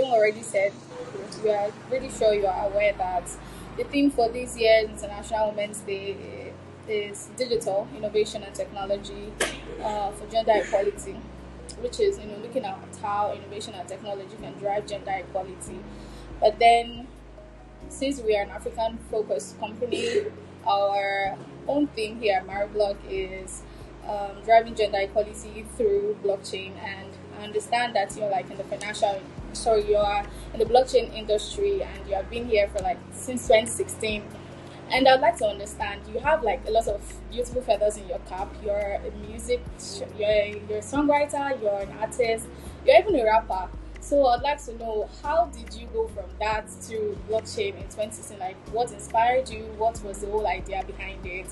Seun already said, we are pretty sure you are aware that the theme for this year's International Women's Day is digital innovation and technology for gender equality, which is looking at how innovation and technology can drive gender equality. But then, since we are an African focused company, our own theme here at Mariblock is driving gender equality through blockchain. And I understand that you're like in the sorry, you are in the blockchain industry and you have been here for like since 2016. And I'd like to understand, you have like a lot of beautiful feathers in your cap. You're a you're a songwriter, you're an artist, you're even a rapper. So I'd like to know, how did you go from that to blockchain in 2016? Like, what inspired you? What was the whole idea behind it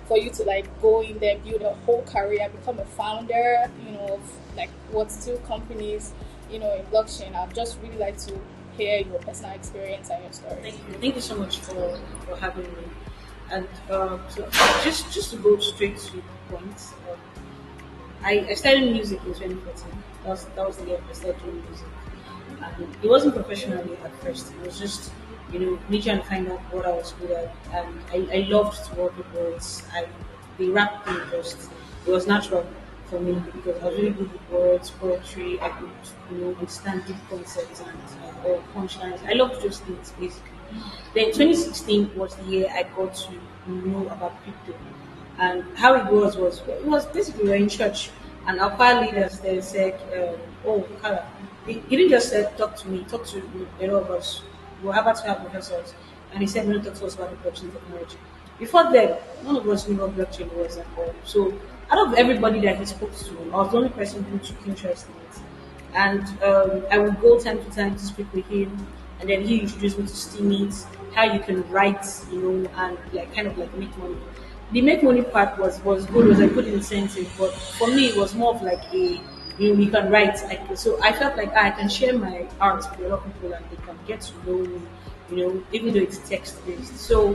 for you to like go in there, build a whole career, become a founder, of like what two companies, in blockchain? I'd just really like to hear your personal experience and your story. Thank you so much for having me. And so just to go straight to the point, I started music in 2014. That was the year I started doing music. And it wasn't professionally at first. It was just, me trying to find out what I was good at. And I loved to work with words. The rap thing it was natural for me because I was really good with words, poetry. I could, understand deep concepts and or punchlines. I loved those things basically. Then 2016 was the year I got to know about crypto. And how it was basically we were in church and our choir leaders they said, "Oh, Karla, he didn't just say talk to me, talk to a lot of us. We're about to have rehearsals." And he said, "No, talk to us about the blockchain technology." Before then, none of us knew what blockchain was at all. So, out of everybody that he spoke to, I was the only person who took interest in it. And I would go time to time to speak with him, and then he introduced me to Steemit, how you can write, and like kind of like make money. The make money part was good, was a good incentive, but for me it was more of like you can write. So I felt like I can share my art with a lot of people and they can get to know me, even though it's text based. So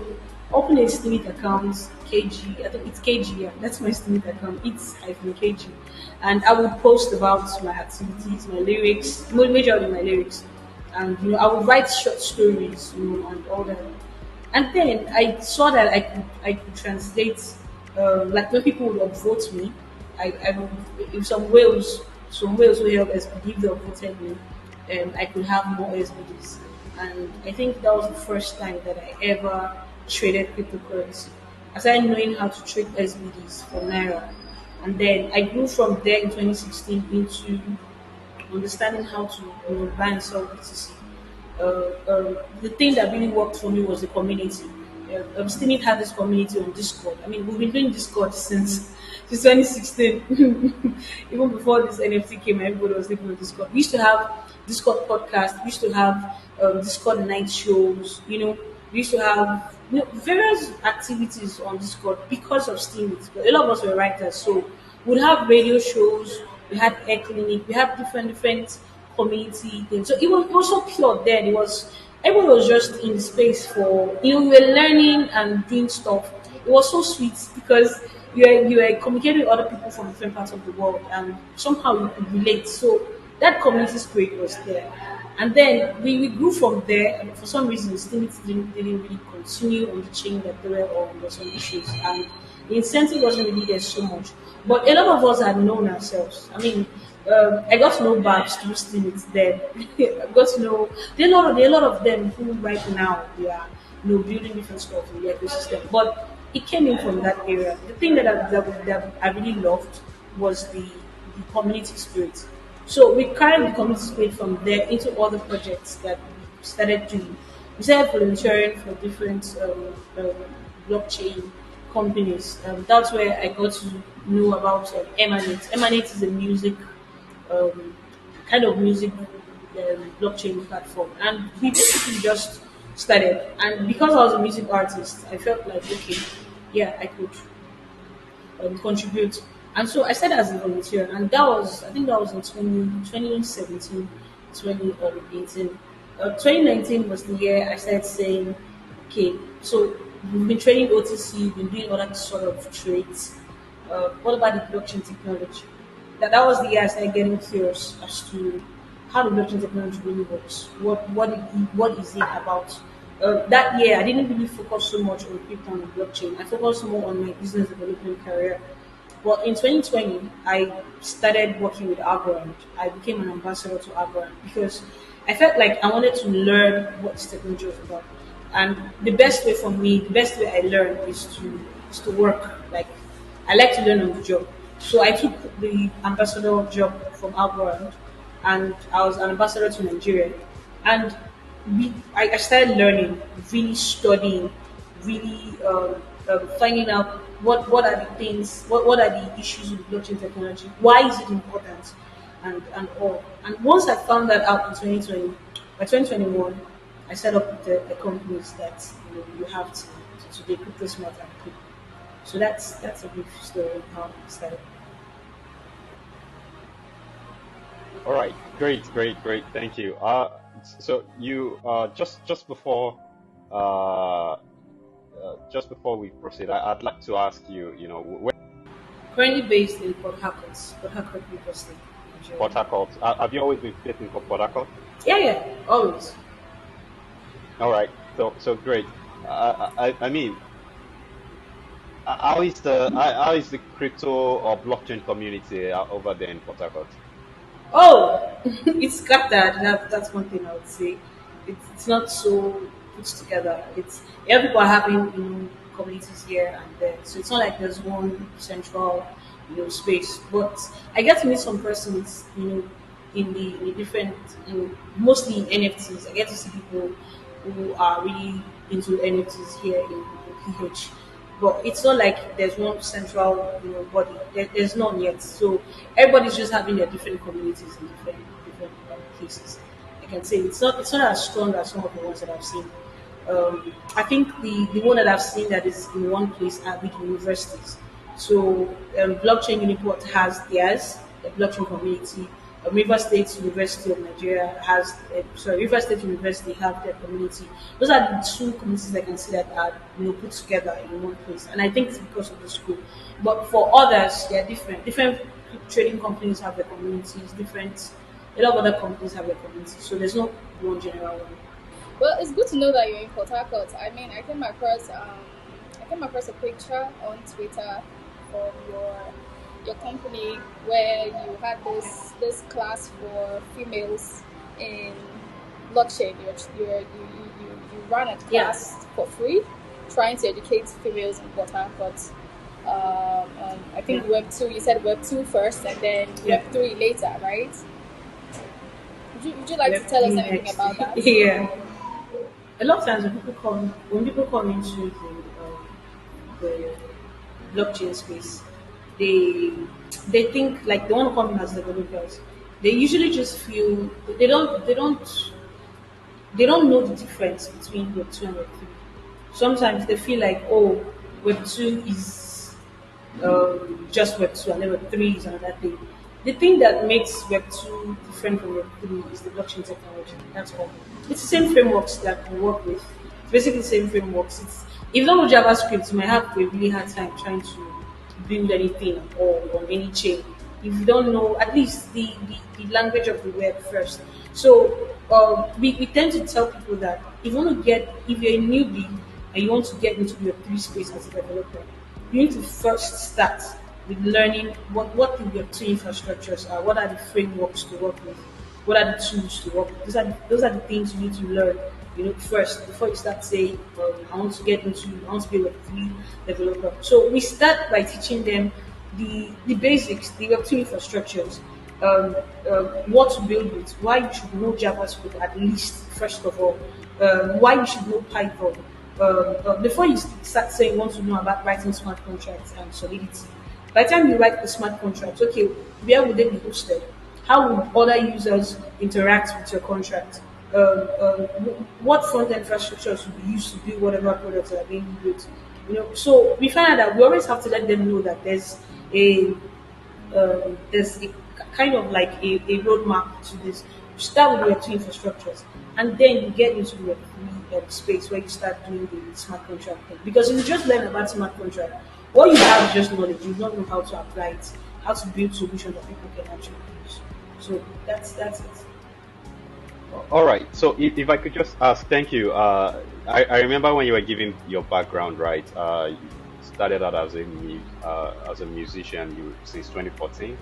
open a Steemit account, KG, I think it's KG, yeah, that's my Steemit account, it's hyphen KG. And I would post about my activities, my lyrics, majorly my lyrics. And I would write short stories, and all that. And then I saw that I could translate, like when people would upvote me, I would, if some whales who help SBD, if they upvoted me, I could have more SBDs. And I think that was the first time that I ever traded cryptocurrency. I started knowing how to trade SBDs for Naira. And then I grew from there in 2016 into understanding how to buy and sell BTC. The thing that really worked for me was the community. Steemit had this community on Discord. I mean, we've been doing Discord since 2016. Even before this NFT came, everybody was living on Discord. We used to have Discord podcast. We used to have Discord night shows. We used to have various activities on Discord because of Steemit. But a lot of us were writers, so we'd have radio shows. We had air clinic. We have different community things. So it was so pure then. It was everyone was just in the space for we were learning and doing stuff. It was so sweet because you were communicating with other people from different parts of the world and somehow you could relate. So that community spirit was there. And then we grew from there and for some reason Steemit didn't really continue on the chain that they were on. There were some issues and the incentive wasn't really there so much. But a lot of us had known ourselves. I mean, I got to know Babs through Steemit then. I got to know there are a lot of them who right now they are building different stuff in the ecosystem. But it came in from that area. The thing that I really loved was the community spirit. So we carried the community spirit from there into other projects that we started doing. We started volunteering for different blockchain companies. That's where I got to know about Emanate. Emanate is a um, music blockchain platform, and we basically just started. And because I was a music artist, I felt like okay, yeah, I could contribute. And so I started as a volunteer, and I think that was in 2017, 2018. 2019 was the year I started saying, okay, so we've been trading OTC, we've been doing other sort of trades. What about the blockchain technology? That was the year I started getting curious as to how the blockchain technology really works. What is it about? That year, I didn't really focus so much on crypto and blockchain. I focused more on my business development career. But in 2020, I started working with Algorand. I became an ambassador to Algorand because I felt like I wanted to learn what this technology was about. And the best way for me, the best way I learn is to work. Like I like to learn on the job. So I took the ambassador job from Algorand, and I was an ambassador to Nigeria. And I started learning, really studying, really finding out what are the things, what are the issues with blockchain technology, why is it important, and all. And once I found that out in 2020, by 2021, I set up the companies that you have to be crypto smart and quick. So that's a brief story of how I started. All right, great, great, great. Thank you. So you just before uh, just before we proceed, I'd like to ask you, where Currently based in Port Harcourt, River State, Nigeria. Port Harcourt. Have you always been based in Port Harcourt? Yeah, yeah, always. All right, so great. I mean, how is the crypto or blockchain community over there in Port Harcourt? Oh, it's scattered. That's one thing I would say. It's not so put together. It's every people are having communities here and there, so it's not like there's one central space. But I get to meet some persons in the different mostly in NFTs. I get to see people who are really into NFTs here in PH. But it's not like there's one central body. There's none yet. So everybody's just having their different communities in different places. I can say it's not as strong as some of the ones that I've seen. I think the one that I've seen that is in one place are big universities. So Blockchain Uniport has theirs, the blockchain community. River State University of Nigeria has, River State University have their community. Those are the two communities I can see that are put together in one place, and I think it's because of the school. But for others, they are different. Different trading companies have their communities. Different, a lot of other companies have their communities. So there's no one general one. Well, it's good to know that you're in Port Harcourt. I mean, I came across a picture on Twitter from your company where you had this class for females in blockchain. You run a Yeah, class for free, trying to educate females in Port Harcourt. I yeah, think Web two. You said Web two first, and then yeah. Web three later, right? Would you like to Left tell us me anything next. about that? Yeah. A lot of times when people come into the blockchain space, they they think like they want to come in as developers. They usually just feel they don't know the difference between Web 2 and Web 3. Sometimes they feel like, oh, Web 2 is just Web 2 and then Web 3 is another thing. The thing that makes Web 2 different from Web 3 is the blockchain technology. That's all. It's the same frameworks that we work with. It's basically the same frameworks. If you don't know JavaScript, you might have a really hard time trying to build anything or on any chain. If you don't know at least the language of the web first. So we tend to tell people that if you're a newbie and you want to get into the Web3 space as a developer, you need to first start with learning what the Web2 infrastructures are, what are the frameworks to work with, what are the tools to work with. Those are the things you need to learn, first before you start saying, I want to be a Web3 developer. So we start by teaching them the basics, the Web2 infrastructures, what to build with, why you should know JavaScript at least, first of all, why you should know Python. Before you start saying you want to know about writing smart contracts and Solidity, by the time you write the smart contracts, okay, where would they be hosted? How would other users interact with your contract? What front end infrastructures will be used to build whatever products that are being built? So we find out that we always have to let them know that a there's a kind of like a roadmap to this. You start with your two infrastructures, and then you get into the space where you start doing the smart contract thing. Because if you just learn about smart contract, what you have is just knowledge. You don't know how to apply it, how to build solutions that people can actually use. So that's it. All right. So if I could just ask, thank you. I remember when you were giving your background, right? You started out as as a musician you since 2014,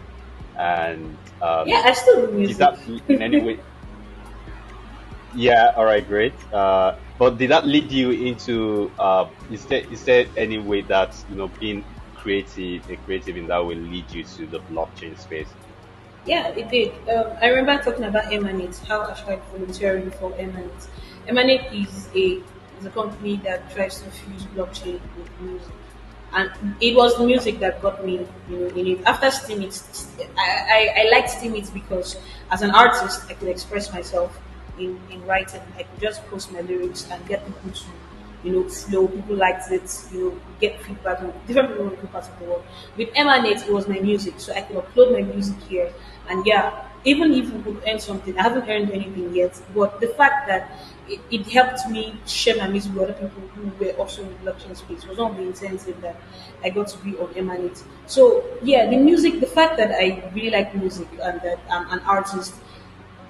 and Yeah, I still do did music. that in any way? Yeah. All right. Great. But did that lead you into? Is there any way that being creative, a creative in that will lead you to the blockchain space? Yeah, it did. I remember talking about Emanate, how I tried volunteering for Emanate. Emanate is a company that tries to fuse blockchain with music, and it was the music that got me, in it. After Steam It, I liked Steam It because as an artist, I could express myself in writing. I could just post my lyrics and get people to flow. People liked it, get feedback from different people from different parts of the world. With Emanate, it was my music, so I could upload my music here. And yeah, even if we could earn something, I haven't earned anything yet. But the fact that it helped me share my music with other people who were also in the blockchain space was one of the incentive that I got to be on Emanate. So yeah, the music, the fact that I really like music and that I'm an artist,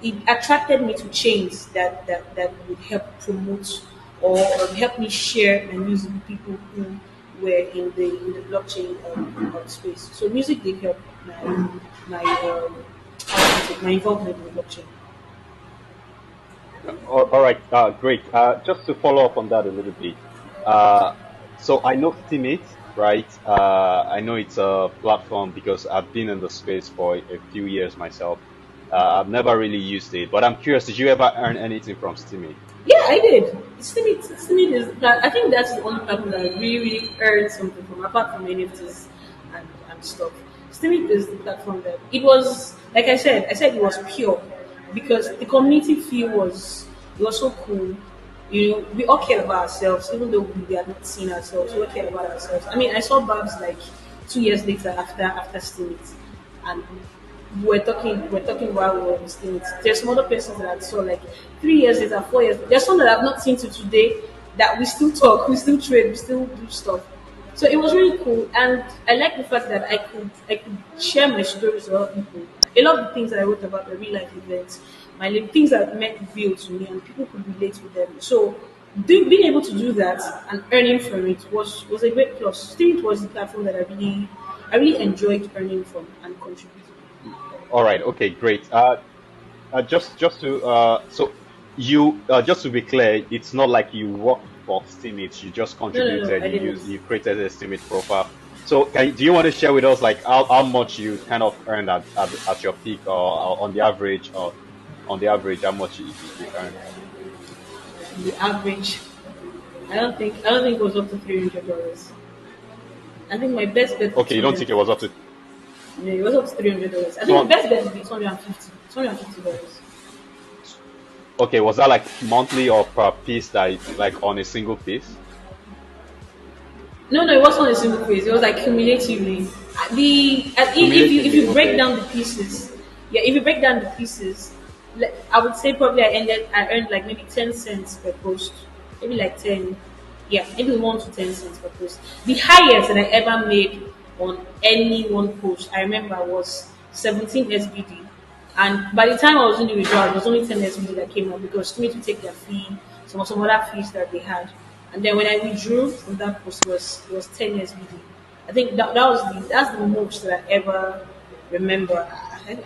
it attracted me to chains that would help promote or help me share my music with people who were in the blockchain space. So music did help my how do you say, my involvement in the blockchain. All right, great. Just to follow up on that a little bit. Uh, so I know Steemit, right? I know it's a platform because I've been in the space for a few years myself. I've never really used it, but I'm curious, did you ever earn anything from Steemit? Yeah, I did. Steamit is that I think that's the only platform that I really earned something from apart from NFTs and stuff. Steamit is the platform that it was like I said it was pure because the community feel was so cool. We all care about ourselves, even though we are not seeing ourselves, we all care about ourselves. I mean I saw Babs like 2 years later after Steamit and we're talking while we were in States. There's some other persons that I saw like 3 years later, 4 years. There's some that I've not seen to today that we still talk, we still trade, we still do stuff. So it was really cool, and I like the fact that I could share my stories with other people. A lot of the things that I wrote about the real life events, things that meant real to me, and people could relate with them. So being able to do that and earning from it was a great plus. Still, it was the platform that I really enjoyed earning from and contributing. All right, okay, great. Just to just to be clear, it's not like you worked for Steemit, you just No, no, no, contributed, I didn't. you created a Steemit profile. So do you want to share with us like how much you kind of earned at your peak or on the average how much you earned? The average, I don't think it was up to $300. I think my best bet was Okay, you two don't hundred think and it was up to fifty. Yeah, it was up to $300. I two think the hundred? best bet would be 250. $250. Okay, was that like monthly or per piece that like on a single piece? No, no, it wasn't a single phase. It was like cumulatively. If you Cumulatively, break okay. down the pieces, yeah, if you break down the pieces, I would say probably I earned like maybe 10 cents per post, maybe like 10, yeah, maybe 1 to 10 cents per post. The highest that I ever made on any one post, I remember was 17 SBD, and by the time I was in the withdrawal, it was only 10 SBD that came out because me to take their fee, some other fees that they had. And then when I withdrew from that post it was 10 years BD. I think that's the most that I ever remember.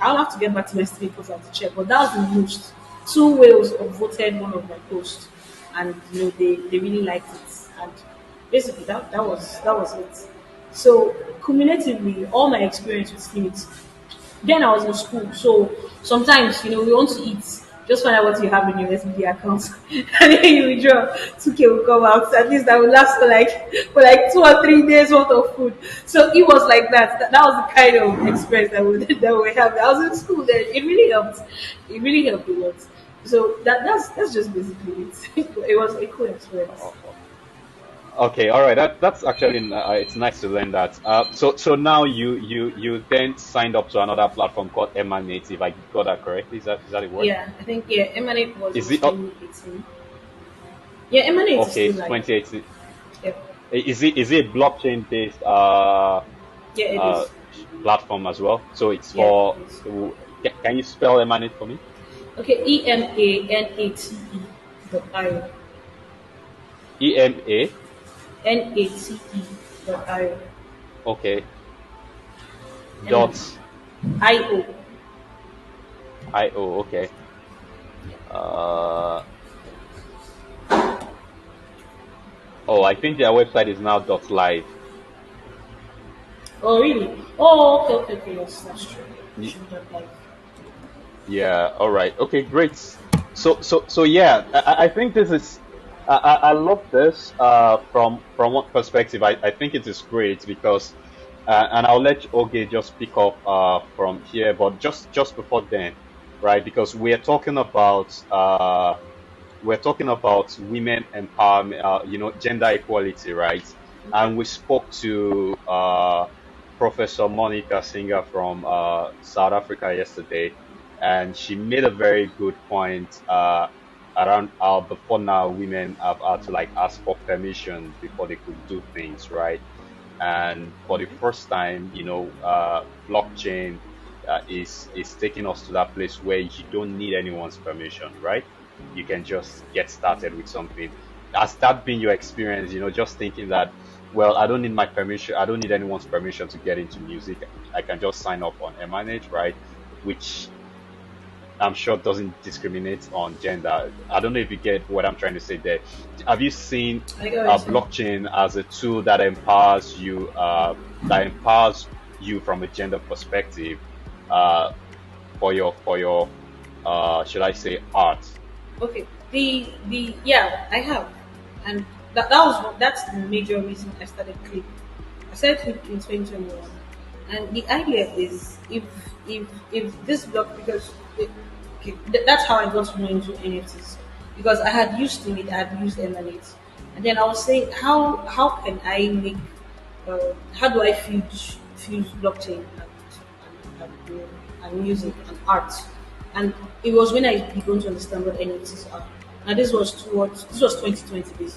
I'll have to get back to my study because I have to check, but that was the most. Two whales voted one of my posts, and they really liked it. And basically that was it. So cumulatively, all my experience with Steamit, then I was in school, so sometimes we want to eat. Just find out what you have in your SBD account, and then you withdraw. 2K will come out. At least that will last for like 2 or 3 days worth of food. So it was like that. That was the kind of experience that we have. I was in school there. It really helped. It really helped a lot. So that's just basically it. It was a cool experience. Okay, all right. That's actually it's nice to learn that. So now you then signed up to another platform called Emma Native. I got that correctly? Is that it word? Yeah, I think yeah, Emanate was Is it 2018. Yeah, Emanate is okay? still It's like 2018. yep. Is it a blockchain based Yeah, it is. platform as well? So it's Yeah, for. it is. Can you spell Emma Native for me? Okay, EMANATE dot IO. EMA. NATE dot IO. Okay. And Dot IO. IO. Okay. Uh, oh, I think their website is now dot live. Oh, really? Oh, okay, okay, okay. Yes, that's true. Y- Should dot live. Yeah. All right. Okay. Great. So yeah, I think this is. I love this. From one perspective, I think it is great because, and I'll let Oge just pick up from here. But just before then, right? Because we're talking about women empowerment, gender equality, right? Okay. And we spoke to Professor Monica Singer from South Africa yesterday, and she made a very good point around how before now women have had to like ask for permission before they could do things, right? And for the first time, blockchain is taking us to that place where you don't need anyone's permission, right? You can just get started with something. Has that been your experience? Just thinking that, well, I don't need my permission, I don't need anyone's permission to get into music. I can just sign up on Emanate, right? Which I'm sure doesn't discriminate on gender. I don't know if you get what I'm trying to say there. Have you seen I get what you're saying. blockchain as a tool that empowers you from a gender perspective, uh, for your should I say art? Okay. The yeah, I have, and that's the major reason I started Click. I started Click in 2021, and the idea is if this block because okay, that's how I got to know into NFTs because I had used Limit, I had used Emanate, and then I was saying how can I make how do I fuse blockchain and music and art. And it was when I began to understand what NFTs are. And this was 2020 basically.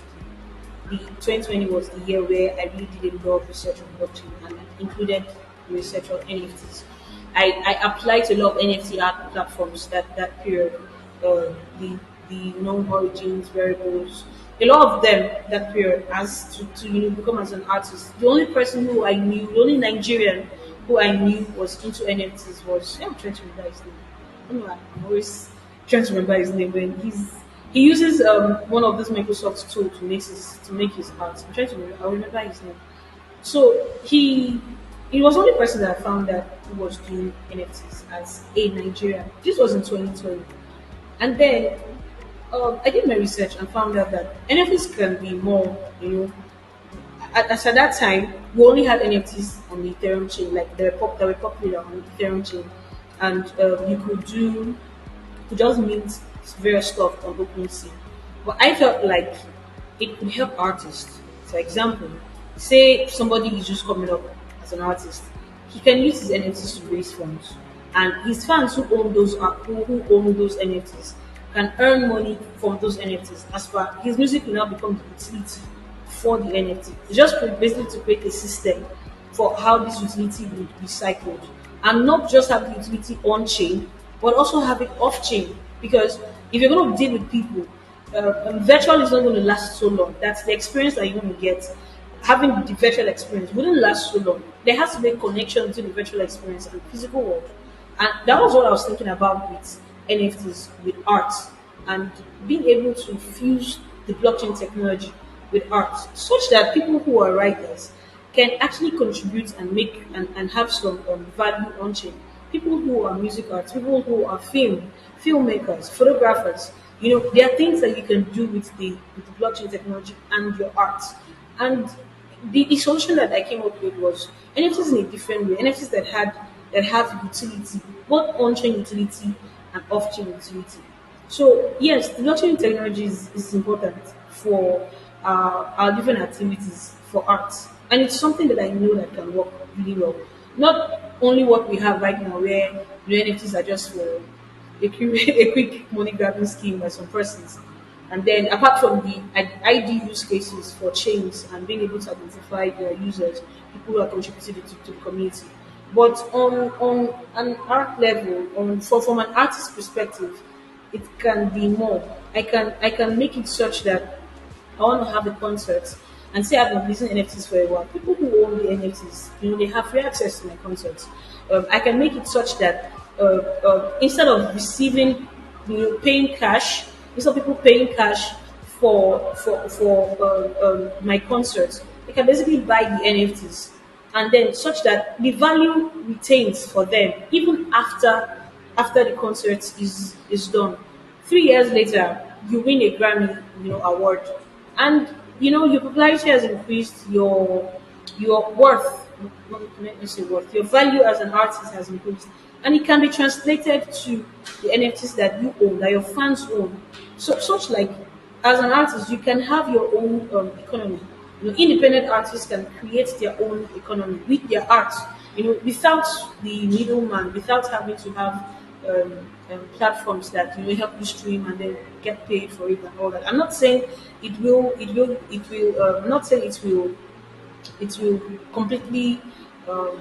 The 2020 was the year where I really did a lot of research on blockchain and included research on NFTs. I applied to a lot of NFT art platforms that period. The known origins, variables, a lot of them that period as to become as an artist. The only person who I knew, the only Nigerian who I knew was into NFTs was I'm trying to remember his name. I don't know, I'm always trying to remember his name when he uses one of this Microsoft tool to make his art. I'm trying to remember. I remember his name. So he was the only person that I found that who was doing NFTs as a Nigerian. This was in 2020, and then I did my research and found out that NFTs can be more. As at that time, we only had NFTs on the Ethereum chain, like that were popular on the Ethereum chain, and you could just mint various stuff on OpenSea. But I felt like it could help artists. For example, say somebody is just coming up as an artist, he can use his NFTs to raise funds, and his fans who own those NFTs can earn money from those NFTs. As far his music will now become the utility for the NFT. It's just basically to create a system for how this utility would be cycled and not just have the utility on chain, but also have it off chain. Because if you're going to deal with people, virtual is not going to last so long. That's the experience that you're going to get. Having the virtual experience wouldn't last so long. There has to be a connection between the virtual experience and the physical world. And that was what I was thinking about with NFTs, with art, and being able to fuse the blockchain technology with art, such that people who are writers can actually contribute and make and have some value on chain. People who are music artists, people who are filmmakers, photographers, there are things that you can do with the blockchain technology and your art. And the solution that I came up with was NFTs in a different way. NFTs that have utility, both on-chain utility and off-chain utility. So yes, the blockchain technology is important for our different activities for art, and it's something that I know that can work really well. Not only what we have right now, where the NFTs are just for a quick money grabbing scheme by some persons. And then apart from the ID use cases for chains and being able to identify their users, people who are contributing to the community. But on an art level, from an artist perspective, it can be more. I can make it such that I want to have a concert and say I've been using NFTs for a while. People who own the NFTs, they have free access to my concerts. I can make it such that instead of receiving, paying cash, instead of people paying cash for my concerts, they can basically buy the NFTs, and then such that the value retains for them even after the concert is done. 3 years later, you win a Grammy, award, and your popularity has increased. Your worth, let me say worth, your value as an artist has increased, and it can be translated to the NFTs that you own, that your fans own. So, such like, as an artist, you can have your own economy. Independent artists can create their own economy with their art. Without the middleman, without having to have um, platforms that help you stream and then get paid for it and all that. I'm not saying it will. It will. It will. I'm not saying it will. It will completely um,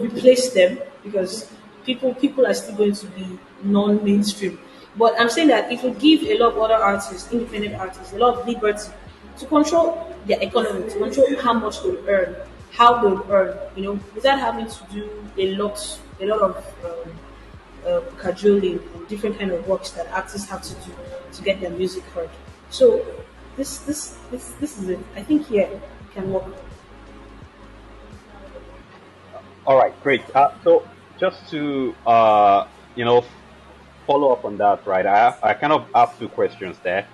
replace them, because people are still going to be non-mainstream. But I'm saying that it will give a lot of other artists, independent artists, a lot of liberty to control their economy, to control how much they earn, how they earn, without having to do a lot of cajoling and different kind of works that artists have to do to get their music heard. So this is it. I think, yeah, it can work. All right, great. So just to follow up on that, right? I kind of have two questions there.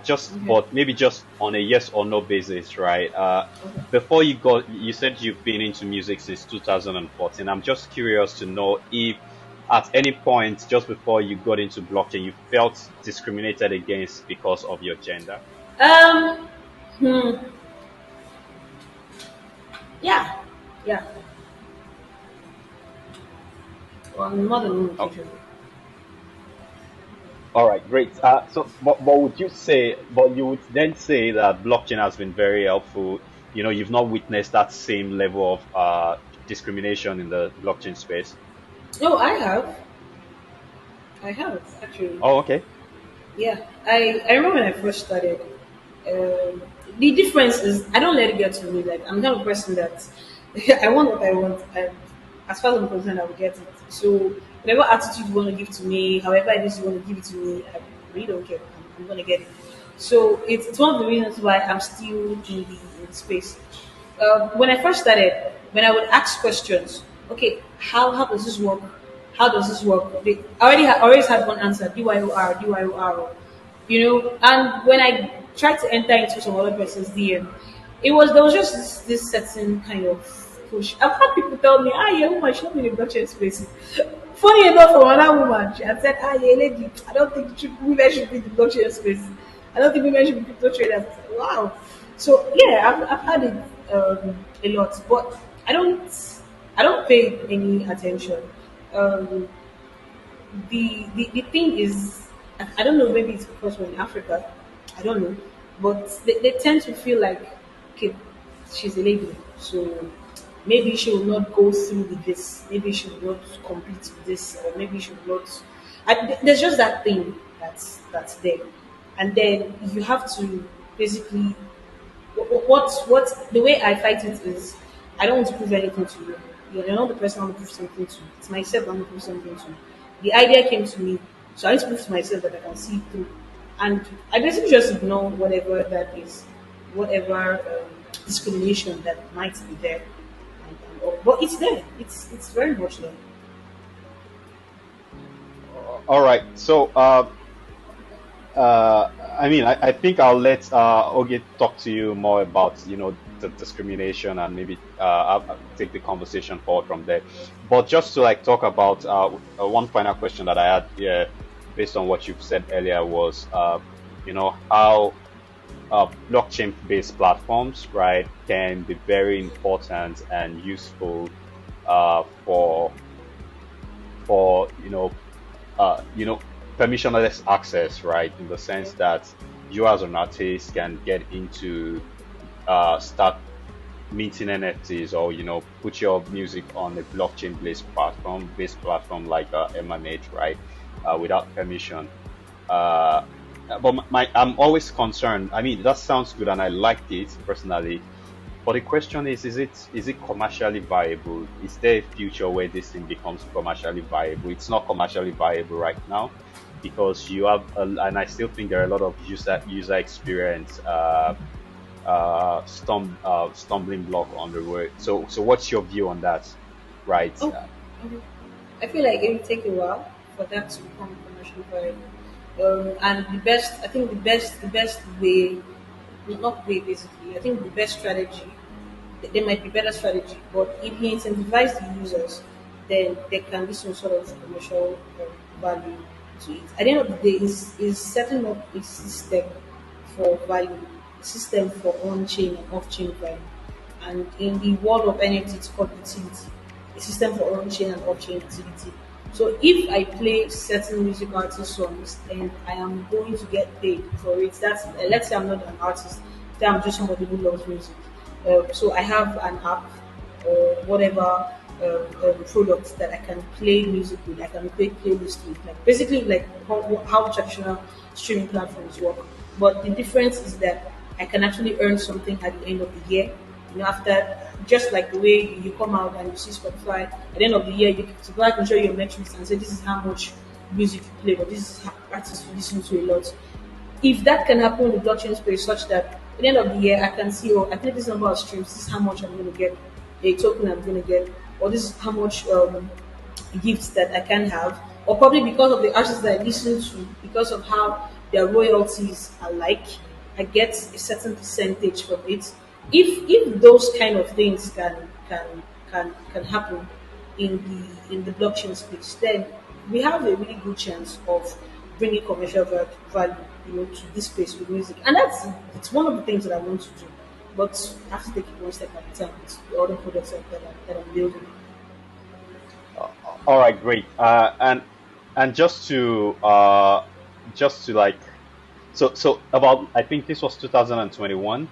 Just Okay. but maybe just on a yes or no basis, right? Before you said you've been into music since 2014. I'm just curious to know if at any point just before you got into blockchain, you felt discriminated against because of your gender. Um. Hmm. Yeah. Yeah. On more than one Oh, occasion. all right, great. But would you say, but you would then say that blockchain has been very helpful. You've not witnessed that same level of discrimination in the blockchain space. No, I have. I have actually. Oh, okay. Yeah. I remember when I first started. Um, the difference is I don't let it get to me. Like, I'm the kind of person that I want what I want, and as far as I'm concerned, I will get it. So whatever attitude you want to give to me, however it is you want to give it to me, I really don't care. I'm gonna get it. So it's one of the reasons why I'm still in the space. When I first started, when I would ask questions, okay, how does this work? How does this work? I always had one answer: DYOR, DYOR. And when I tried to enter into some other person's DM, there was just this certain kind of push. I've had people tell me, yeah, woman, should not be in the blockchain space. Funny enough, from another woman, she had said, yeah, lady, I don't think women should be in the blockchain space. I don't think women should be crypto traders. I said, wow. So yeah, I've had it a lot, but I don't I don't pay any attention. Um, the thing is, I don't know, maybe it's because we're in Africa, I don't know, but they tend to feel like, okay, she's a lady, so maybe she will not go through with this, maybe she will not compete with this, or maybe she will not. There's just that thing that's there, and then you have to basically what the way I fight it is, I don't want to prove anything to you. You're not the person I want to prove something to. It's myself I want to prove something to. The idea came to me, so I need to prove to myself that I can see it through. And I basically just ignore whatever that is, whatever discrimination that might be there. But it's there. It's very much there. All right. So, I mean, I think I'll let Oge talk to you more about, the discrimination, and maybe I'll take the conversation forward from there. But just to like talk about one final question that I had here, based on what you've said earlier, was, how blockchain-based platforms, right, can be very important and useful for for uh, you know, permissionless access, right? In the sense that you as an artist can get into start minting NFTs, or put your music on a blockchain based platform like Emanate, right? Without permission. Uh, but I'm always concerned. I mean, that sounds good, and I liked it personally. But the question is it commercially viable? Is there a future where this thing becomes commercially viable? It's not commercially viable right now because you have, and I still think there are a lot of user experience stumbling block on the way. So what's your view on that? Right. Oh, okay. I feel like it will take a while for that to become commercially viable. And I think the best way, not way basically, I think the best strategy, there might be better strategy, but if you incentivize the users, then there can be some sort of commercial value to it. At the end of the day, is setting up a system for value, a system for on-chain and off-chain value. And in the world of NFT, it's called utility, a system for on-chain and off-chain utility. So if I play certain music artist songs and I am going to get paid for it, that's let's say I'm not an artist, say I'm just somebody who loves music. So I have an app or whatever products that I can play music with, I can play playlists with, like basically like how traditional streaming platforms work. But the difference is that I can actually earn something at the end of the year. You know, after just like the way you come out and you see Spotify at the end of the year, Spotify can show you your metrics and say this is how much music you play, or this is how artists you listen to a lot. If that can happen in the blockchain space such that at the end of the year I can see, oh, I think this number of streams, this is how much I'm going to get, a token I'm going to get, or this is how much gifts that I can have, or probably because of the artists that I listen to, because of how their royalties are like, I get a certain percentage from it. If those kind of things can happen in the blockchain space, then we have a really good chance of bringing commercial value, you know, to this space with music, and it's one of the things that I want to do. But I have to take it one step at a time with the other products that I'm building. Uh, all right, great. And just to like so about I think this was 2021.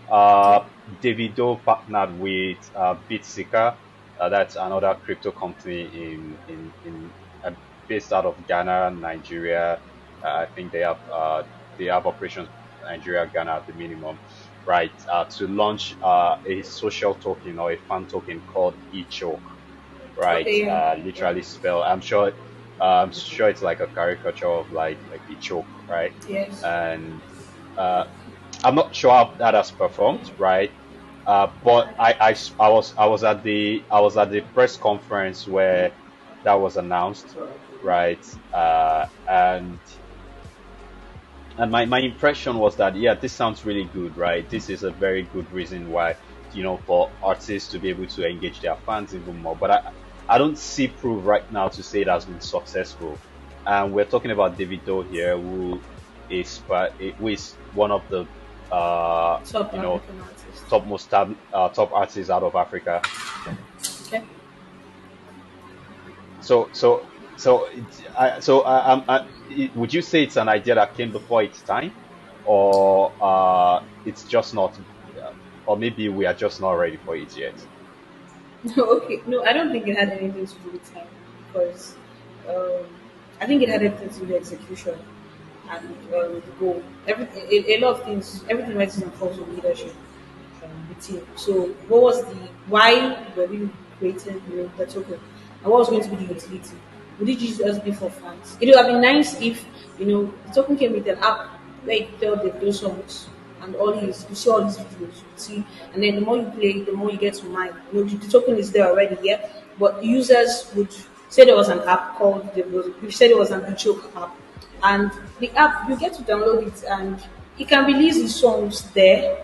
Yeah. Uh, Davido partnered with Bitseeker. That's another crypto company based out of Ghana, Nigeria. I think they have operations in Nigeria, Ghana at the minimum, right? To launch a social token or a fan token called eChoke, right? Okay. Yeah. Yeah. Literally spell. I'm sure it's like a caricature of like eChoke, right? Yes. And uh, I'm not sure how that has performed, right? But I was at the press conference where that was announced, right? And my impression was that yeah, this sounds really good, right? This is a very good reason why for artists to be able to engage their fans even more. But I don't see proof right now to say it has been successful. And we're talking about Davido here, who is one of the Top you know African artist. top artists out of Africa. Okay. So so would you say it's an idea that came before its time, or it's just not, or maybe we are just not ready for it yet? Okay. No, I don't think it had anything to do with time because um, I think it had everything to do with execution and the goal. A lot of things, everything rises and falls on leadership, the team. So, what was the why were we creating the token, and what was going to be the utility? Would it just be for fans? It would have been nice if the token came with an app where you tell the those songs and all his you see all these videos you see, and then the more you play, the more you get to mine. The token is there already, yeah, but users would say there was an app called you said it was an Ichoke app, and the app you get to download it and he can release his songs there,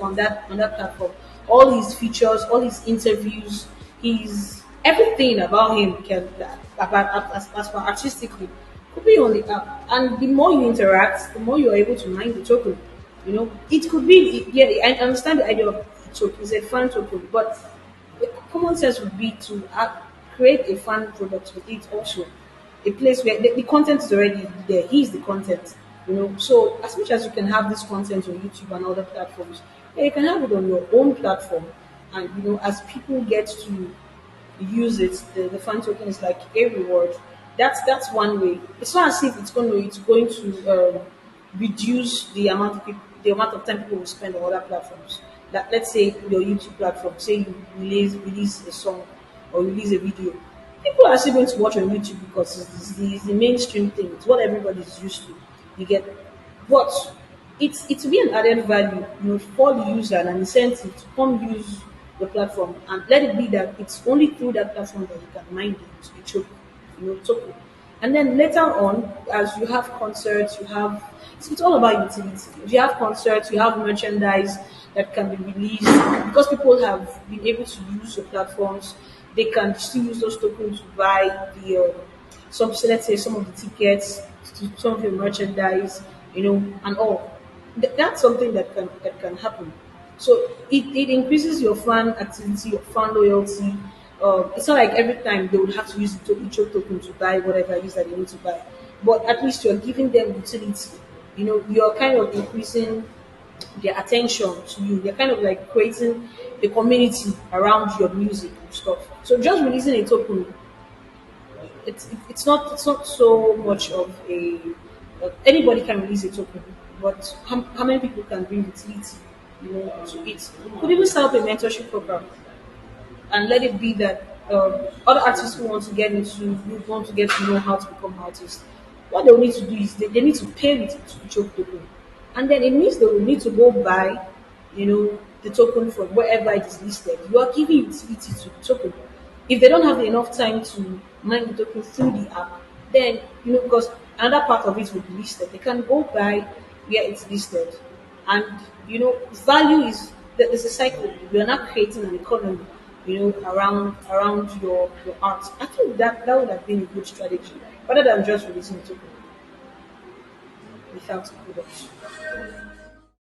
on that platform. All his features, all his interviews, his everything about him can about as far artistically could be on the app. And the more you interact, the more you are able to mine the token. It could be, yeah, I understand the idea of token, it's a fan token, but the common sense would be to create a fan product with it also. A place where the content is already there. He's the content, So as much as you can have this content on YouTube and other platforms, yeah, you can have it on your own platform. And as people get to use it, the fan token is like a reward. That's one way. It's not as if it's going to reduce the amount of time people will spend on other platforms. That, let's say your YouTube platform, say you release a song or release a video, people are still going to watch on YouTube because it's the mainstream thing. It's what everybody's used to. You get, but it will be an added value, for the user and an incentive to come use the platform, and let it be that it's only through that platform that you can mine the token, token. And then later on, as you have concerts, it's all about utility. If you have concerts, you have merchandise that can be released because people have been able to use the platforms. They can still use those tokens to buy let's say some of the tickets to some of your merchandise, and all. That's something that can happen. So it increases your fan activity, your fan loyalty. It's not like every time they would have to use the each token to buy whatever it is that they need to buy, but at least you're giving them utility. You're kind of increasing their attention to you. They're kind of like creating a community around your music and stuff. So just releasing a token, it's not so much of a anybody can release a token, but how many people can bring utility, to it? Could even set up a mentorship program and let it be that other artists who want to get to know how to become artists, what they'll need to do is they need to pay with each token. And then it means they will need to go buy, the token from wherever it is listed. You are giving utility to the token. If they don't have enough time to mine the token through the app, then, because another part of it will be listed, they can go buy where it's listed. And value is that there's a cycle. We are not creating an economy, around your art. I think that would have been a good strategy rather than just releasing a token without product.